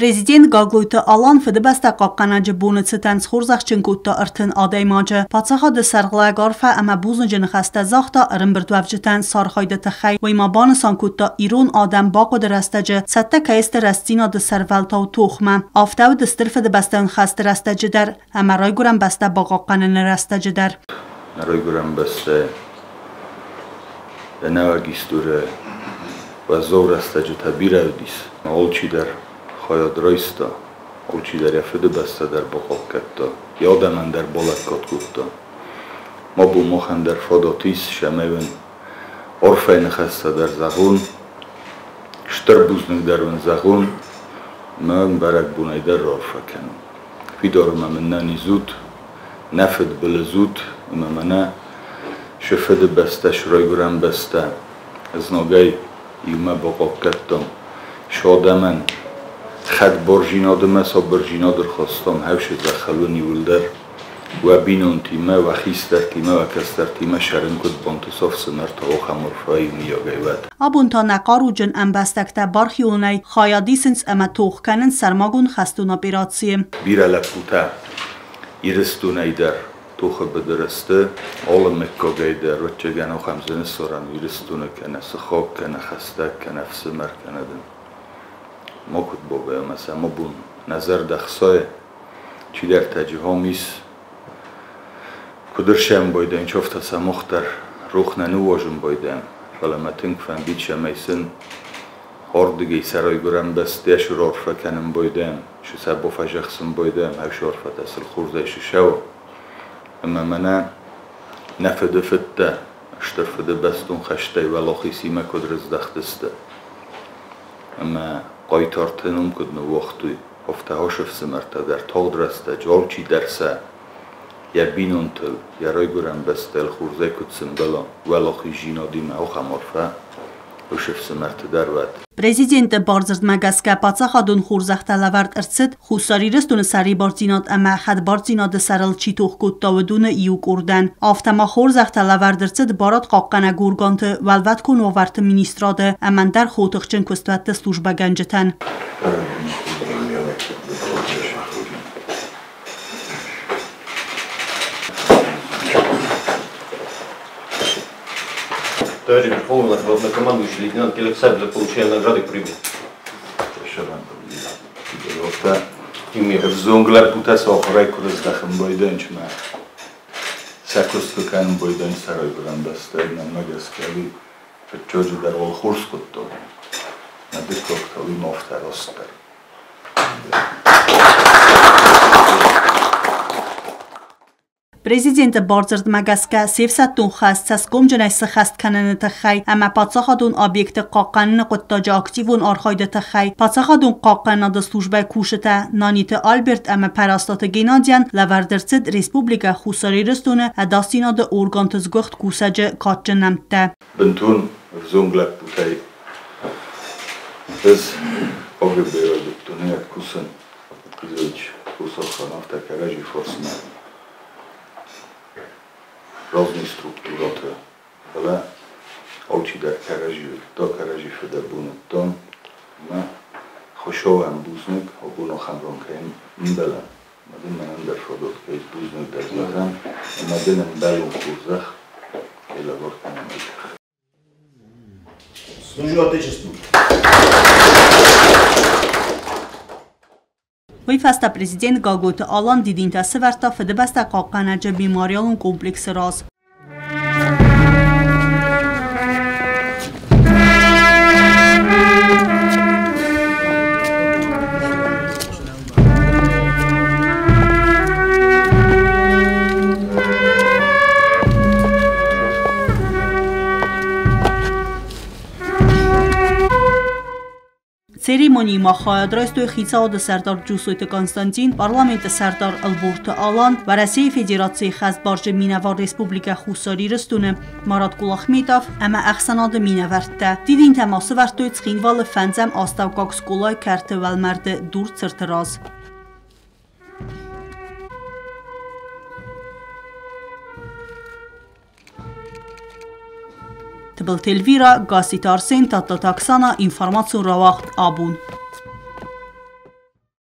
Prezident Գագույթը Ալան ֆդբաստա կապկանաջը բունեցը տենց խորզախ չնկուտտա ըրթն ադայմաջը պացախադը սարղլագարֆա ամա բուզնջը նխաստա զախտա ըրմբրդվավջտան սարխայդը տխայ վույմաբանը սանկուտտա իրուն ադամ բակո դրաստաջը սատտա կայստը ռաստինա դ սարվալտավ թուխմա ավտավ դստր ֆդբաստան խաստը ռաստաջը դար ամա ռայգուրան բաստա բաղականը նրաստաջը դար ռայգուրան բաստա դնավագիստուրը վազոր ռաստաջը թաբիրավդիս ոլչի դար Հայադրայստա, ոլչի դարյա ֆդբաստա դար բողոք կտտա, յադամ անդար բոլակ կտկուտտա, մաբու մոխան դար ֆադատիս շամևն օրֆայ նխաստա դար զաղուն, շտրբուզնք դարվն զաղուն, մըն բարակ բունայ դար օրֆա կանում. Ֆիդորում ամեննանի զուտ, նաֆդ բլզուտ, իմամանա շֆդբաստա շրայգուրան բաստա, զնոգայ իմա բողոք կտտա, շադամն خد برژیناد مسا برژیناد خواستم هوش دخلونی ولدر و بینون تیمه و خیستر تیمه و کستر تیمه شرن کد بانتصاف سنر تا خمرفایی میاگیود آبون تا نقارو جن انبستکتا برخیونی خایادیسنس اما توخ کنن سرماگون خستون اپیراتسیه بیره لپوتا ایرستونی در توخ بدرسته آل مکا گیده رچه گنو خمزن سرن ایرستونه کنه سخاک کنه خسته کنه فسمر کنه دن ما کد بابه مثلا ما بون نظر دخصای چی در تجیه میس کدرشم بایده این چفت سمختر روخ ننو واجم بایده فلا ما تنگ فهم بید شمیسن هاردگی سرای گرم بسته شرار فکنم بایده شو سبا فجخسم بایده هاو شرار فتسل خورده شو اما منه نفده فته اشتر فده بستون خشته ولا خیسیمه کدرز دختسته اما قایتارتنم کدنو وقتی هفته هاشف سمرته در تاغ درسته جال چی درسه یا بینون تل یا رای گرم بستل خورزه کد سنبلا ولا خی جینا دیمه او خمارفه هاشف سمرته در ود Prezident Barzırd Magaska Patsakadun Xurzaqta Lavard Irtsit Xusaririston Sari Barzinat ama Xad Barzinat Sarıl Çitox Kottavdun iu kurdan Aftama Xurzaqta Lavard Irtsit Barat Qaqqana Gurgantı Valvat Konovart Ministradı Amandar Xotuxçın Kustvatı Slujba Ganjtan Товарищ Верховный главнокомандующий лейтенант Келексабель получая награды прибыл. В зонгла путас охрай курс дахм бойдан чма. Сакусту кан бойдан сарай буран бастай на магаскави. Чожи дар ол хурс кутто. На дикоктови мофтар остар. Prezident Barzırd Magaska Sevsatun Xast Saskom Jnaysa Xast Kanını Taxay ama Patsaxadun obyekti Qaqqanını Qottaja aktivun Arxayda Taxay Patsaxadun Qaqqanada Slujba Kushita Nanite Albert ama Parastata Genadian Lavardirtsid Respublika Xusaririston Adastinada Organtızgoxt Kusaja Katjnamta Bentun Zongla Putay Biz Ogberoduttuniyat Kusan Kızılç Kusakhanafta Karaji Forsman Разные структураты, да, очи дар каражи, до каражи феда бунет тон, ма хошовам бузник, обуно хамрон каим мбела, мадин манан дар фадот кайс бузник дар захам, мадинам балун курзах, ила вортанам айтах. Служу Отечеству. Войфаста президент Гагойты Алан дидинта севарта фдбаста Qaqqanaja bimariyalun kompleksi raz. Церемонии махаядрастои хицаода Сардар Джусойты Константин, парламенты Сардар Албурты Алан ва России Федерации Хазбаржы Минавар Республика Хусариристуны Марат Кулахметов ама ахсанады Минавартта. Дидин тамасы вартои цхинвалы фанзам аставкак сколай карты валмарды дур циртыраз. Tbil Telvira, Gazit Arsen, Tatataksana, informațiun ravaqt abun.